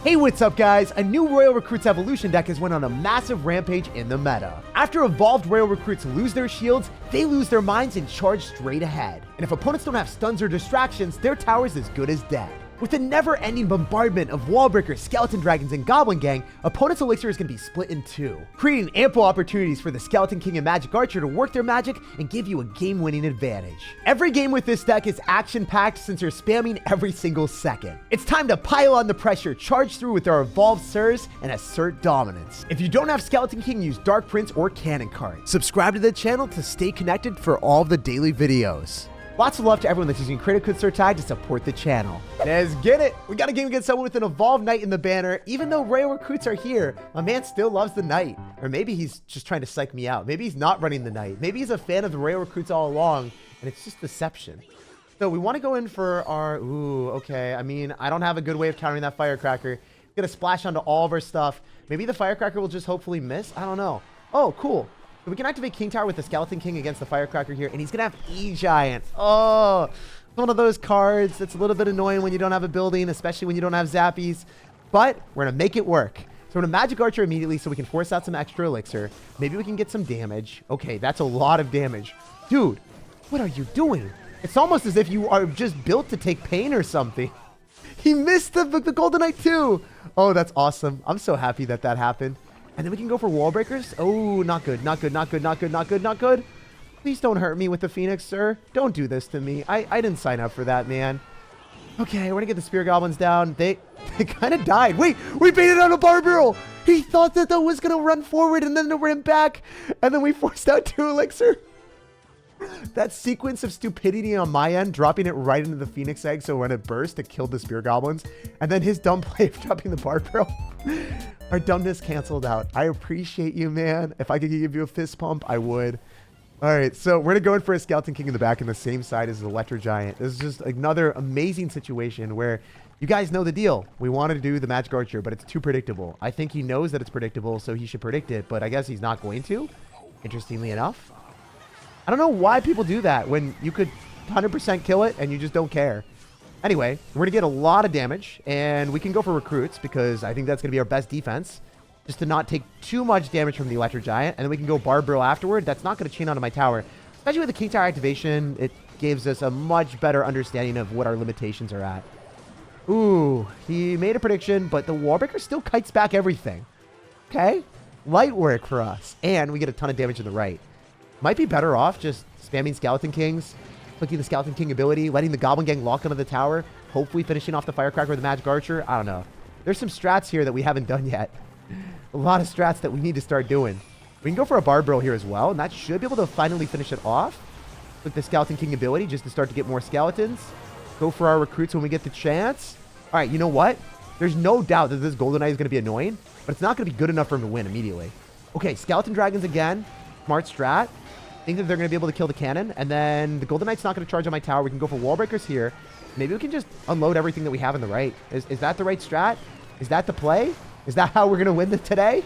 Hey, what's up guys? A new Royal Recruits Evolution deck has went on a massive rampage in the meta. After evolved Royal Recruits lose their shields, they lose their minds and charge straight ahead. And if opponents don't have stuns or distractions, their tower's as good as dead. With a never-ending bombardment of wall breakers, skeleton dragons, and goblin gang, opponents' elixir is going to be split in two, creating ample opportunities for the skeleton king and magic archer to work their magic and give you a game-winning advantage. Every game with this deck is action-packed since you're spamming every single second. It's time to pile on the pressure, charge through with our evolved sirs, and assert dominance. If you don't have skeleton king, use dark prince or cannon card. Subscribe to the channel to stay connected for all of the daily videos. Lots of love to everyone that's using credit code SirTag to support the channel. Let's get it. We got a game against someone with an evolved knight in the banner. Even though Royal Recruits are here, my man still loves the knight. Or maybe he's just trying to psych me out. Maybe he's not running the knight. Maybe he's a fan of the Royal Recruits all along, and it's just deception. So we want to go in for our... Ooh, okay. I mean, I don't have a good way of countering that Firecracker. Gonna splash onto all of our stuff. Maybe the Firecracker will just hopefully miss. I don't know. Oh, cool. So we can activate King Tower with the Skeleton King against the Firecracker here, and he's going to have E-Giant. Oh, one of those cards that's a little bit annoying when you don't have a building, especially when you don't have Zappies. But we're going to make it work. So we're going to Magic Archer immediately so we can force out some extra elixir. Maybe we can get some damage. Okay, that's a lot of damage. Dude, what are you doing? It's almost as if you are just built to take pain or something. He missed the Golden Knight too. Oh, that's awesome. I'm so happy that that happened. And then we can go for wall breakers. Oh, not good, not good, not good, not good, not good, not good. Please don't hurt me with the Phoenix, sir. Don't do this to me. I didn't sign up for that, man. Okay, we're gonna get the Spear Goblins down. They kind of died. Wait, we baited out a Barbarrel. He thought that was gonna run forward and then it ran back. And then we forced out 2 elixir. That sequence of stupidity on my end, dropping it right into the Phoenix egg so when it burst, it killed the Spear Goblins. And then his dumb play of dropping the Barbarrel. Our dumbness canceled out. I appreciate you, man. If I could give you a fist pump, I would. All right, so we're going to go in for a Skeleton King in the back in the same side as the Electro Giant. This is just another amazing situation where you guys know the deal. We wanted to do the Magic Archer, but it's too predictable. I think he knows that it's predictable, so he should predict it, but I guess he's not going to, interestingly enough. I don't know why people do that when you could 100% kill it and you just don't care. Anyway, we're going to get a lot of damage, and we can go for recruits because I think that's going to be our best defense, just to not take too much damage from the Electro Giant, and then we can go Barbarrel afterward. That's not going to chain onto my tower. Especially with the King Tower activation, it gives us a much better understanding of what our limitations are at. Ooh, he made a prediction, but the Wallbreaker still kites back everything. Okay, light work for us, and we get a ton of damage in the right. Might be better off just spamming Skeleton Kings, clicking the Skeleton King ability, letting the Goblin Gang lock onto the tower, hopefully finishing off the Firecracker with the Magic Archer. I don't know. There's some strats here that we haven't done yet. A lot of strats that we need to start doing. We can go for a Barbarrel here as well, and that should be able to finally finish it off with the Skeleton King ability just to start to get more skeletons. Go for our recruits when we get the chance. All right, you know what? There's no doubt that this Golden Knight is going to be annoying, but it's not going to be good enough for him to win immediately. Okay, Skeleton Dragons again. Smart strat. Think that they're going to be able to kill the cannon, and then the Golden Knight's not going to charge on my tower. We can go for wall breakers here. Maybe we can just unload everything that we have in the right. Is that the right strat? Is that the play? Is that how we're going to win this today?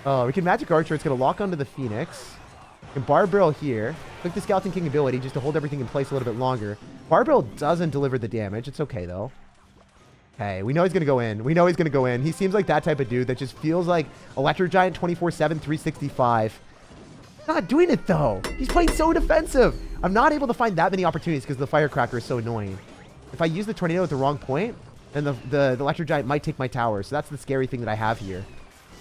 Oh, we can Magic Archer. It's going to lock onto the Phoenix. We can Barbarrel here. Click the Skeleton King ability just to hold everything in place a little bit longer. Barbarrel doesn't deliver the damage. It's okay, though. Okay, we know he's going to go in. We know he's going to go in. He seems like that type of dude that just feels like Electro Giant 24/7, 365. Not doing it though. He's playing so defensive. I'm not able to find that many opportunities because the Firecracker is so annoying. If I use the Tornado at the wrong point, then the Electro Giant might take my tower. So that's the scary thing that I have here.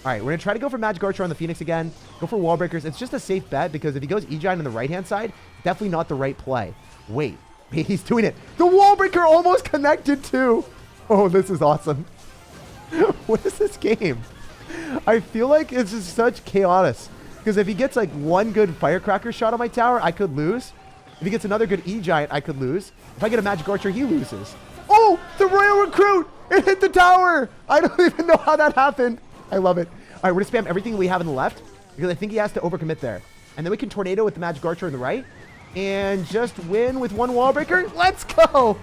All right, we're going to try to go for Magic Archer on the Phoenix again. Go for Wall Breakers. It's just a safe bet because if he goes E-Giant on the right-hand side, definitely not the right play. Wait, he's doing it. The Wall Breaker almost connected too. Oh, this is awesome. What is this game? I feel like it's just such chaos. Because if he gets like one good Firecracker shot on my tower, I could lose. If he gets another good E-Giant, I could lose. If I get a Magic Archer, he loses. Oh, the Royal Recruit! It hit the tower! I don't even know how that happened. I love it. All right, we're going to spam everything we have in the left because I think he has to overcommit there. And then we can Tornado with the Magic Archer in the right and just win with one Wall Breaker. Let's go!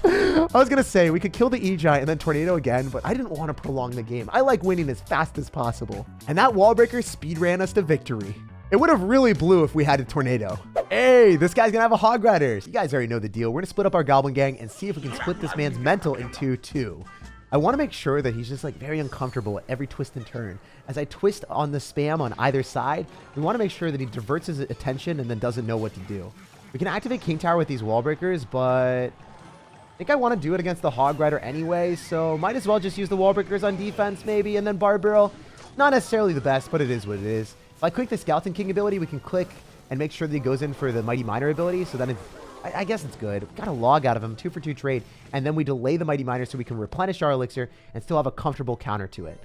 I was going to say we could kill the E-Giant and then Tornado again, but I didn't want to prolong the game. I like winning as fast as possible. And that Wall Breaker speed ran us to victory. It would have really blew if we had a Tornado. Hey, this guy's going to have a Hog Riders. You guys already know the deal. We're going to split up our Goblin Gang and see if we can split this man's mental in 2-2. I want to make sure that he's just like very uncomfortable at every twist and turn. As I twist on the spam on either side, we want to make sure that he diverts his attention and then doesn't know what to do. We can activate King Tower with these wall breakers, but I think I want to do it against the Hog Rider anyway, so might as well just use the wall breakers on defense maybe, and then Bar Barrel. Not necessarily the best, but it is what it is. If I click the Skeleton King ability, we can click and make sure that he goes in for the Mighty Miner ability, so then it's, I guess it's good. Got a log out of him, 2 for 2 trade, and then we delay the Mighty Miner so we can replenish our elixir and still have a comfortable counter to it.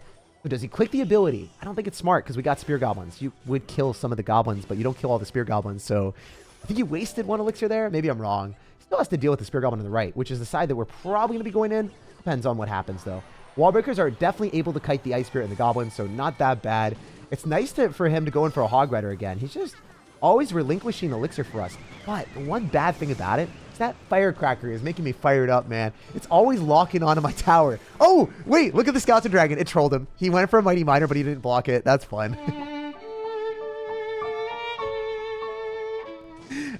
So does he click the ability? I don't think it's smart because we got Spear Goblins. You would kill some of the Goblins, but you don't kill all the Spear Goblins, so I think he wasted 1 elixir there. Maybe I'm wrong. He still has to deal with the Spear Goblin on the right, which is the side that we're probably going to be going in. Depends on what happens, though. Wall breakers are definitely able to kite the Ice Spirit and the Goblins, so not that bad. It's nice for him to go in for a Hog Rider again. He's just always relinquishing elixir for us. But the one bad thing about it is that Firecracker is making me fired up, man. It's always locking onto my tower. Oh, wait, look at the Skeleton Dragon. It trolled him. He went for a Mighty Miner, but he didn't block it. That's fun.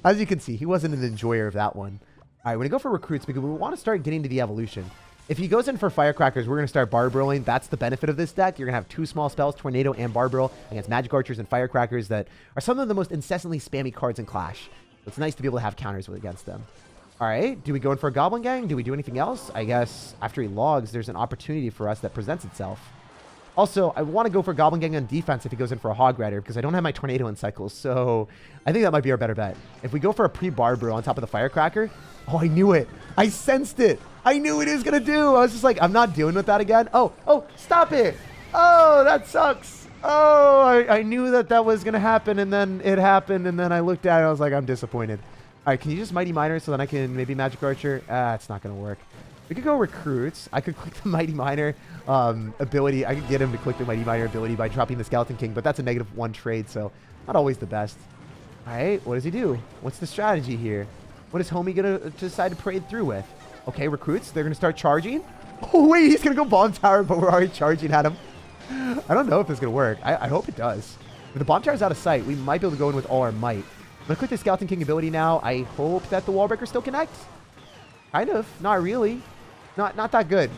As you can see, he wasn't an enjoyer of that one. All right, we're going to go for recruits because we want to start getting to the evolution. If he goes in for Firecrackers, we're going to start Bar Barreling. That's the benefit of this deck. You're going to have 2 small spells, Tornado and Bar Barrel, against Magic Archers and Firecrackers that are some of the most incessantly spammy cards in Clash. So it's nice to be able to have counters against them. All right, do we go in for a Goblin Gang? Do we do anything else? I guess after he logs, there's an opportunity for us that presents itself. Also, I want to go for Goblin Gang on defense if he goes in for a Hog Rider because I don't have my Tornado in cycles, so I think that might be our better bet. If we go for a pre-Bar Barrel on top of the Firecracker, oh, I knew it. I sensed it. I knew what he was going to do. I was just like, I'm not dealing with that again. Oh, stop it. Oh, that sucks. Oh, I knew that was going to happen, and then it happened, and then I looked at it, I was like, I'm disappointed. All right, can you just Mighty Miner so then I can maybe Magic Archer? It's not going to work. We could go recruits. I could click the Mighty Miner ability. I could get him to click the Mighty Miner ability by dropping the Skeleton King, but that's a -1 trade, so not always the best. All right, what does he do? What's the strategy here? What is homie going to decide to parade through with? Okay, recruits, they're going to start charging. Oh, wait, he's going to go Bomb Tower, but we're already charging at him. I don't know if this is going to work. I hope it does. If the Bomb Tower's out of sight, we might be able to go in with all our might. I'm going to click the Skeleton King ability now. I hope that the Wall Breaker still connects. Kind of. Not really. Not that good.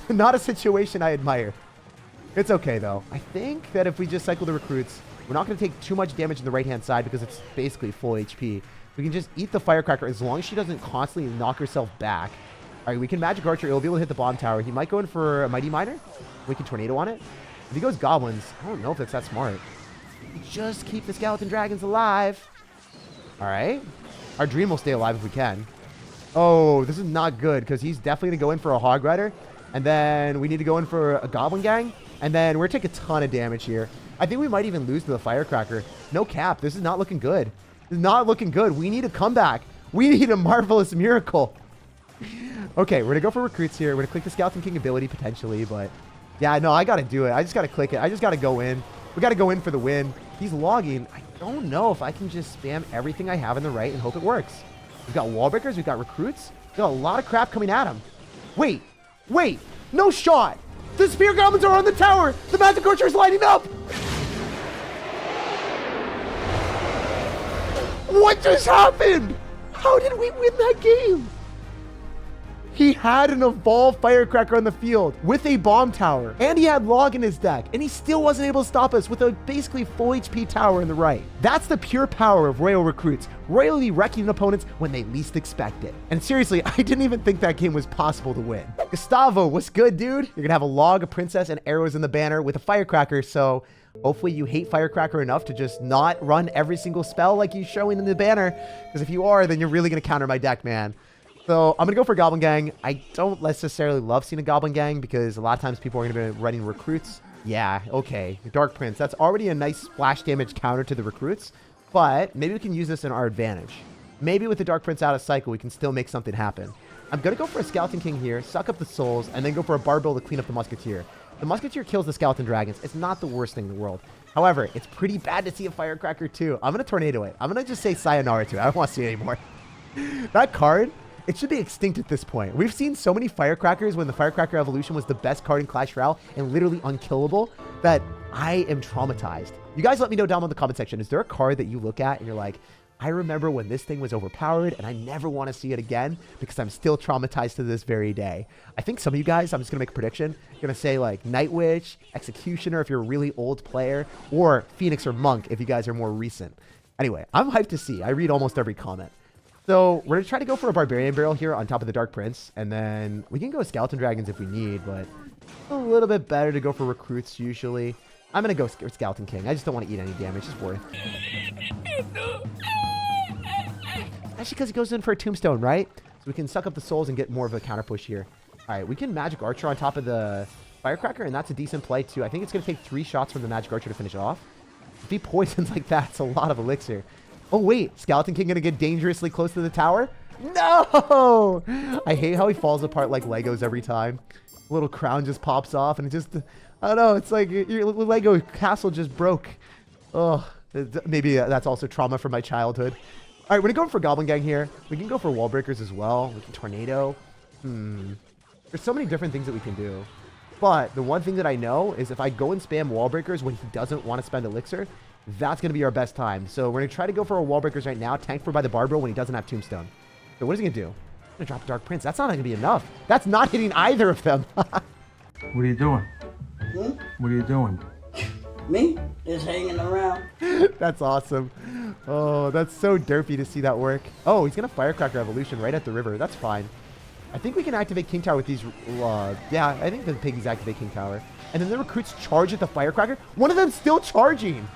not a situation I admire. It's okay, though. I think that if we just cycle the recruits, we're not going to take too much damage in the right-hand side because it's basically full HP. We can just eat the Firecracker as long as she doesn't constantly knock herself back. All right, we can Magic Archer. It'll be able to hit the Bomb Tower. He might go in for a Mighty Miner. We can Tornado on it. If he goes Goblins, I don't know if it's that smart. Just keep the Skeleton Dragons alive. All right. Our Dream will stay alive if we can. Oh, this is not good because he's definitely going to go in for a Hog Rider. And then we need to go in for a Goblin Gang. And then we're taking a ton of damage here. I think we might even lose to the Firecracker. No cap. This is not looking good. This is not looking good. We need a comeback. We need a marvelous miracle. Okay, we're going to go for recruits here. We're going to click the Skeleton King ability potentially. But yeah, no, I got to do it. I just got to click it. I just got to go in. We got to go in for the win. He's logging. I don't know if I can just spam everything I have in the right and hope it works. We've got wall breakers. We've got recruits. We've got a lot of crap coming at him. Wait. No shot. The Spear Goblins are on the tower. The Magic Archer is lighting up. What just happened? How did we win that game? He had an evolved Firecracker on the field with a Bomb Tower, and he had Log in his deck, and he still wasn't able to stop us with a basically full HP tower in the right. That's the pure power of Royal recruits, royally wrecking opponents when they least expect it. And seriously, I didn't even think that game was possible to win. Gustavo, what's good, dude? You're gonna have a Log, a Princess, and arrows in the banner with a Firecracker, so hopefully you hate Firecracker enough to just not run every single spell like you're showing in the banner, because if you are, then you're really gonna counter my deck, man. So I'm going to go for Goblin Gang. I don't necessarily love seeing a Goblin Gang because a lot of times people are going to be running recruits. Yeah, okay. Dark Prince. That's already a nice splash damage counter to the recruits, but maybe we can use this in our advantage. Maybe with the Dark Prince out of cycle, we can still make something happen. I'm going to go for a Skeleton King here, suck up the souls, and then go for a Barbell to clean up the Musketeer. The Musketeer kills the Skeleton Dragons. It's not the worst thing in the world. However, it's pretty bad to see a Firecracker too. I'm going to Tornado it. I'm going to just say sayonara to it. I don't want to see it anymore. That card... it should be extinct at this point. We've seen so many Firecrackers when the Firecracker evolution was the best card in Clash Royale and literally unkillable that I am traumatized. You guys let me know down in the comment section. Is there a card that you look at and you're like, I remember when this thing was overpowered, and I never want to see it again because I'm still traumatized to this very day. I think some of you guys, I'm just going to make a prediction, you're going to say like Night Witch, Executioner if you're a really old player, or Phoenix or Monk if you guys are more recent. Anyway, I'm hyped to see. I read almost every comment. So we're going to try to go for a Barbarian Barrel here on top of the Dark Prince, and then we can go Skeleton Dragons if we need, but a little bit better to go for Recruits usually. I'm going to go Skeleton King. I just don't want to eat any damage. It's worth. Actually, because he goes in for a Tombstone, right? So we can suck up the souls and get more of a counter push here. All right, we can Magic Archer on top of the Firecracker, and that's a decent play too. I think it's going to take 3 shots from the Magic Archer to finish it off. If he poisons like that, it's a lot of elixir. Oh, wait. Skeleton King going to get dangerously close to the tower? No! I hate how he falls apart like Legos every time. A little crown just pops off, and it just... I don't know. It's like your Lego castle just broke. Oh, maybe that's also trauma from my childhood. All right, we're going for Goblin Gang here. We can go for Wall Breakers as well. We can Tornado. There's so many different things that we can do. But the one thing that I know is if I go and spam Wall Breakers when he doesn't want to spend Elixir, that's going to be our best time. So we're going to try to go for a Wall Breakers right now, tank for by the Barbaro when he doesn't have Tombstone. So what is he going to do? He's going to drop Dark Prince. That's not going to be enough. That's not hitting either of them. What are you doing? What are you doing? Me? Just hanging around. That's awesome. Oh, that's so derpy to see that work. Oh, he's going to Firecracker Evolution right at the river. That's fine. I think we can activate King Tower with these. Yeah, I think the piggies activate King Tower. And then the recruits charge at the Firecracker. One of them's still charging.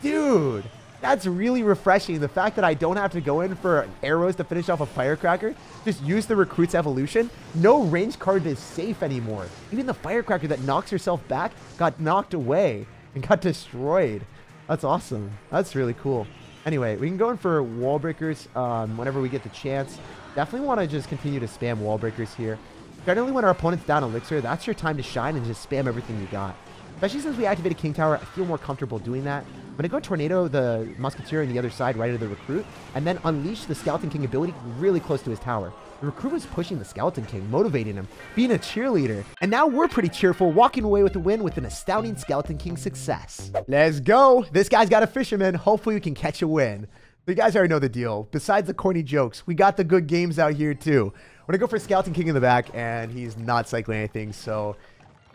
Dude, that's really refreshing. The fact that I don't have to go in for arrows to finish off a Firecracker. Just use the recruit's evolution. No range card is safe anymore. Even the Firecracker that knocks herself back got knocked away and got destroyed. That's awesome. That's really cool. Anyway, we can go in for Wall Breakers whenever we get the chance. Definitely want to just continue to spam Wall Breakers here. Generally, when our opponent's down Elixir, that's your time to shine and just spam everything you got. Especially since we activated King Tower, I feel more comfortable doing that. I'm going to go Tornado the Musketeer on the other side right of the Recruit, and then unleash the Skeleton King ability really close to his tower. The Recruit was pushing the Skeleton King, motivating him, being a cheerleader. And now we're pretty cheerful, walking away with the win with an astounding Skeleton King success. Let's go! This guy's got a Fisherman. Hopefully we can catch a win. You guys already know the deal. Besides the corny jokes, we got the good games out here too. We're going to go for Skeleton King in the back, and he's not cycling anything, so...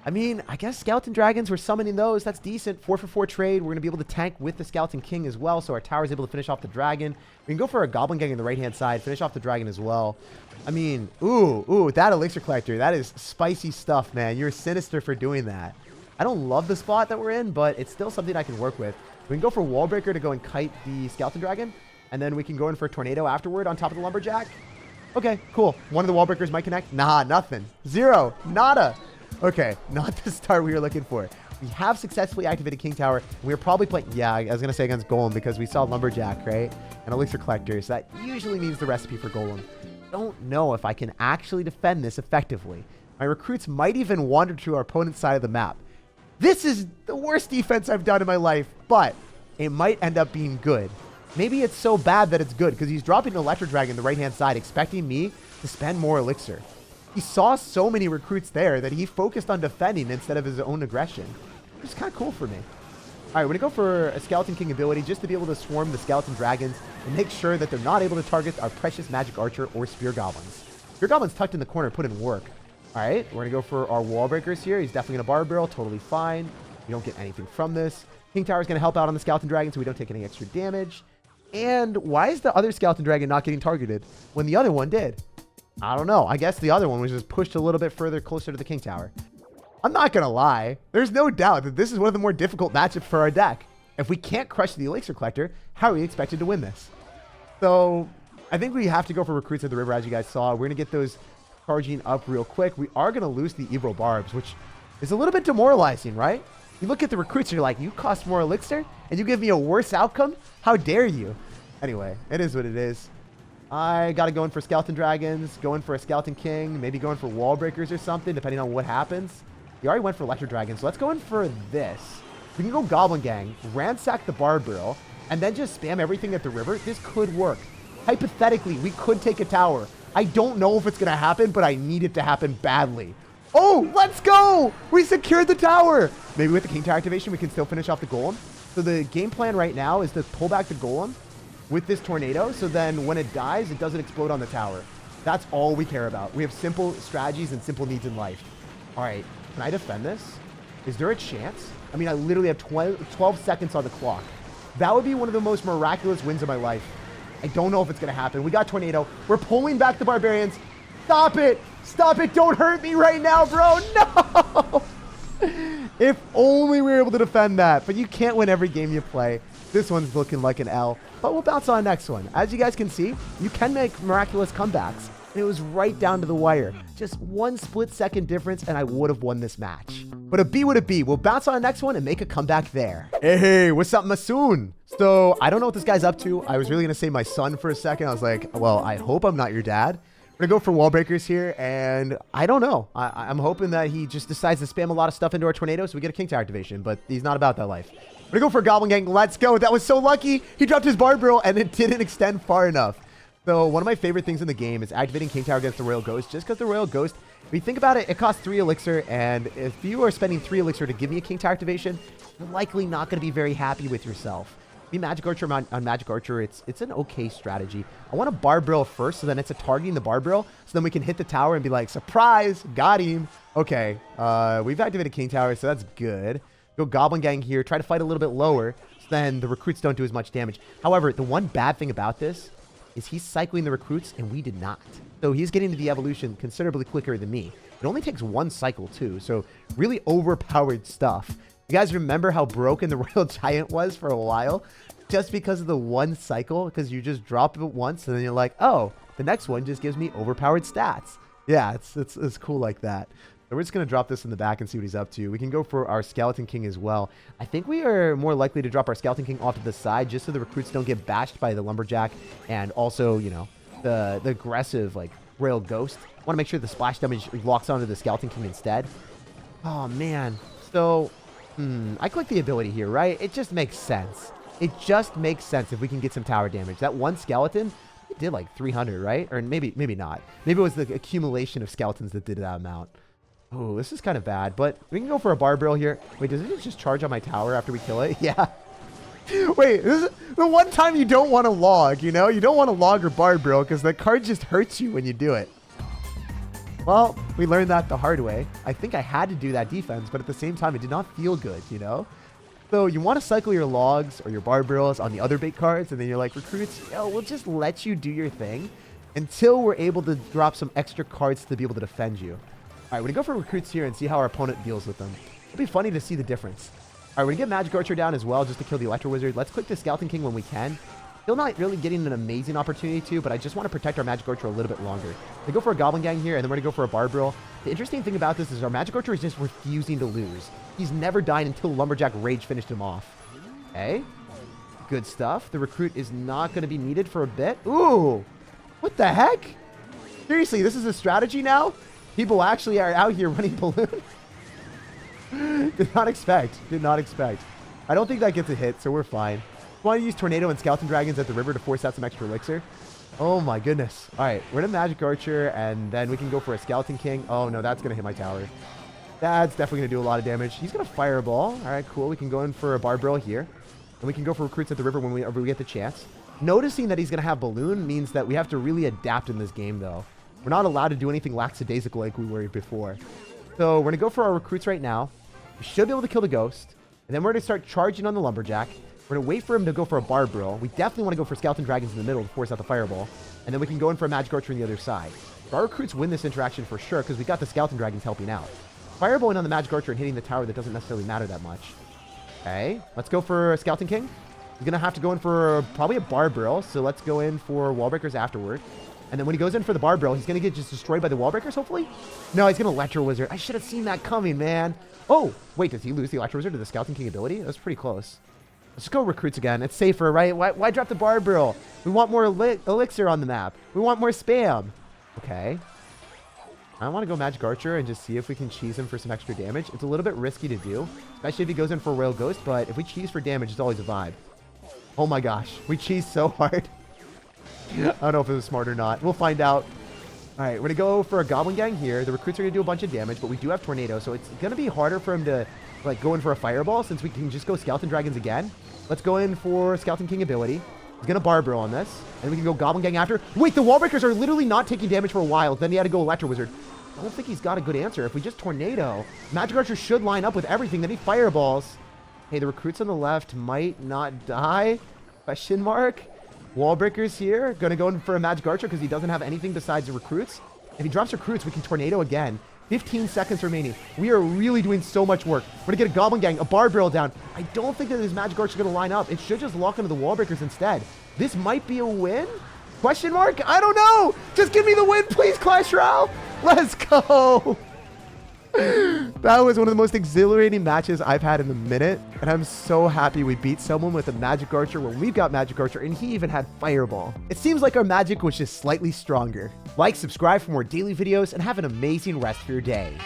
I mean, I guess Skeleton Dragons, we're summoning those. That's decent. 4-for-4 trade. We're going to be able to tank with the Skeleton King as well, so our tower is able to finish off the dragon. We can go for a Goblin Gang on the right-hand side, finish off the dragon as well. I mean, ooh, that Elixir Collector, that is spicy stuff, man. You're sinister for doing that. I don't love the spot that we're in, but it's still something I can work with. We can go for Wall Breaker to go and kite the Skeleton Dragon, and then we can go in for a Tornado afterward on top of the Lumberjack. Okay, cool. One of the Wall Breakers might connect. Nah, nothing. Zero. Nada. Okay, not the start we were looking for. We have successfully activated King Tower. We were probably playing... Yeah, I was going to say against Golem because we saw Lumberjack, right? And Elixir Collectors. That usually means the recipe for Golem. Don't know if I can actually defend this effectively. My recruits might even wander to our opponent's side of the map. This is the worst defense I've done in my life, but it might end up being good. Maybe it's so bad that it's good because he's dropping an Electro Dragon the right-hand side, expecting me to spend more Elixir. He saw so many recruits there that he focused on defending instead of his own aggression. Which is kind of cool for me. All right, we're going to go for a Skeleton King ability just to be able to swarm the Skeleton Dragons and make sure that they're not able to target our precious Magic Archer or Spear Goblins. Spear Goblins tucked in the corner, put in work. All right, we're going to go for our Wall Breakers here. He's definitely going to Bar Barrel, totally fine. We don't get anything from this. King Tower is going to help out on the Skeleton Dragon so we don't take any extra damage. And why is the other Skeleton Dragon not getting targeted when the other one did? I don't know. I guess the other one was just pushed a little bit further closer to the King Tower. I'm not going to lie. There's no doubt that this is one of the more difficult matchups for our deck. If we can't crush the Elixir Collector, how are we expected to win this? So I think we have to go for Recruits at the river, as you guys saw. We're going to get those charging up real quick. We are going to lose the Evil Barbs, which is a little bit demoralizing, right? You look at the Recruits, you're like, you cost more Elixir, and you give me a worse outcome? How dare you? Anyway, it is what it is. I got to go in for Skeleton Dragons, go in for a Skeleton King, maybe go in for Wall Breakers or something, depending on what happens. He already went for Electro Dragons, so let's go in for this. We can go Goblin Gang, ransack the Bar Barrel, and then just spam everything at the river. This could work. Hypothetically, we could take a tower. I don't know if it's going to happen, but I need it to happen badly. Oh, let's go! We secured the tower! Maybe with the King Tower activation, we can still finish off the Golem. So the game plan right now is to pull back the Golem, with this tornado, so then when it dies, it doesn't explode on the tower. That's all we care about. We have simple strategies and simple needs in life. All right, can I defend this? Is there a chance? I mean, I literally have 12 seconds on the clock. That would be one of the most miraculous wins of my life. I don't know if it's going to happen. We got tornado. We're pulling back the barbarians. Stop it. Stop it. Don't hurt me right now, bro. No. If only we were able to defend that. But you can't win every game you play. This one's looking like an L. But we'll bounce on the next one. As you guys can see, you can make miraculous comebacks. And it was right down to the wire. Just one split-second difference, and I would have won this match. But a B would a B. We'll bounce on the next one and make a comeback there. Hey, what's up, Masoon? So, I don't know what this guy's up to. I was really going to say my son for a second. I was like, well, I hope I'm not your dad. We're going to go for wall breakers here, and I don't know. I'm hoping that he just decides to spam a lot of stuff into our tornado so we get a king tower activation, but he's not about that life. We're going to go for a goblin gang. Let's go. That was so lucky. He dropped his barbarrel, and it didn't extend far enough. So one of my favorite things in the game is activating King Tower against the Royal Ghost, just because the Royal Ghost, if you think about it, it costs 3 elixir, and if you are spending 3 elixir to give me a King Tower activation, you're likely not going to be very happy with yourself. Be Magic Archer on Magic Archer, it's an okay strategy. I want a Barbarrel first, so then it's a targeting the Barbarrel, so then we can hit the tower and be like, surprise, got him. Okay, we've activated King Tower, so that's good. Go Goblin Gang here, try to fight a little bit lower, so then the recruits don't do as much damage. However, the one bad thing about this is he's cycling the recruits, and we did not. So he's getting to the evolution considerably quicker than me. It only takes 1 cycle, too, so really overpowered stuff. You guys remember how broken the Royal Giant was for a while? Just because of the 1 cycle, because you just drop it once, and then you're like, oh, the next one just gives me overpowered stats. Yeah, it's cool like that. So we're just going to drop this in the back and see what he's up to. We can go for our Skeleton King as well. I think we are more likely to drop our Skeleton King off to the side just so the recruits don't get bashed by the Lumberjack and also, you know, the aggressive, like, Royal Ghost. I want to make sure the splash damage locks onto the Skeleton King instead. Oh, man. So, I click the ability here, right? It just makes sense. It just makes sense if we can get some tower damage. That one skeleton, it did like 300, right? Or maybe not. Maybe it was the accumulation of skeletons that did that amount. Oh, this is kind of bad, but we can go for a barbarrel here. Wait, does it just charge on my tower after we kill it? Yeah. Wait, this is the one time you don't want to log, you know? You don't want to log or barbarrel because the card just hurts you when you do it. Well, we learned that the hard way. I think I had to do that defense, but at the same time, it did not feel good, you know? So you want to cycle your logs or your barbarrels on the other bait cards, and then you're like, recruits, yo, we'll just let you do your thing until we're able to drop some extra cards to be able to defend you. All right, we're going to go for recruits here and see how our opponent deals with them. It'll be funny to see the difference. All right, we're going to get Magic Archer down as well just to kill the Electro Wizard. Let's click the Skeleton King when we can. Still not really getting an amazing opportunity to, but I just want to protect our Magic Archer a little bit longer. We go for a Goblin Gang here, and then we're going to go for a Barbarrel. The interesting thing about this is our Magic Archer is just refusing to lose. He's never died until Lumberjack Rage finished him off. Okay. Good stuff. The recruit is not going to be needed for a bit. Ooh. What the heck? Seriously, this is a strategy now? People actually are out here running balloon. Did not expect. Did not expect. I don't think that gets a hit, so we're fine. Want to use Tornado and Skeleton Dragons at the river to force out some extra elixir. Oh my goodness. All right, we're in a Magic Archer, and then we can go for a Skeleton King. Oh no, that's going to hit my tower. That's definitely going to do a lot of damage. He's going to Fireball. All right, cool. We can go in for a Barbarrel here. And we can go for recruits at the river whenever we get the chance. Noticing that he's going to have Balloon means that we have to really adapt in this game, though. We're not allowed to do anything lackadaisical like we were before. So we're going to go for our recruits right now. We should be able to kill the Ghost. And then we're going to start charging on the Lumberjack. We're going to wait for him to go for a Barbarrel. We definitely want to go for Skeleton Dragons in the middle to force out the Fireball. And then we can go in for a Magic Archer on the other side. Our recruits win this interaction for sure because we got the Skeleton Dragons helping out. Fireballing on the Magic Archer and hitting the tower, that doesn't necessarily matter that much. Okay, let's go for a Skeleton King. He's going to have to go in for probably a Barbarrel, so let's go in for Wall Breakers afterward. And then when he goes in for the Barbarrel, he's going to get just destroyed by the Wall Breakers, hopefully? No, he's going to Electro Wizard. I should have seen that coming, man. Oh, wait, does he lose the Electro Wizard to the Skeleton King ability? That was pretty close. Let's go recruits again. It's safer, right? Why drop the Barbarrel? We want more elixir on the map. We want more spam. Okay. I want to go Magic Archer and just see if we can cheese him for some extra damage. It's a little bit risky to do, especially if he goes in for a Royal Ghost, but if we cheese for damage, it's always a vibe. Oh my gosh, we cheese so hard. I don't know if it was smart or not. We'll find out. All right, we're going to go for a Goblin Gang here. The recruits are going to do a bunch of damage, but we do have Tornado, so it's going to be harder for him to like go in for a Fireball since we can just go Skeleton Dragons again. Let's go in for Skeleton King ability. He's gonna barbell on this, and we can go Goblin Gang after. Wait, the wall breakers are literally not taking damage for a while. Then he had to go Electro Wizard. I don't think he's got a good answer. If we just Tornado, Magic Archer should line up with everything. Then he Fireballs. Hey, the recruits on the left might not die. Question mark. Wall breakers here. Gonna go in for a Magic Archer because he doesn't have anything besides the recruits. If he drops recruits, we can Tornado again. 15 seconds remaining. We are really doing so much work. We're gonna get a Goblin Gang, a Barbell down. I don't think that his Magic Archer is gonna line up. It should just lock into the wall breakers instead. This might be a win? Question mark? I don't know. Just give me the win, please, Clash Royale. Let's go. That was one of the most exhilarating matches I've had in a minute, and I'm so happy we beat someone with a Magic Archer when we've got Magic Archer, and he even had Fireball. It seems like our magic was just slightly stronger. Like, subscribe for more daily videos, and have an amazing rest of your day.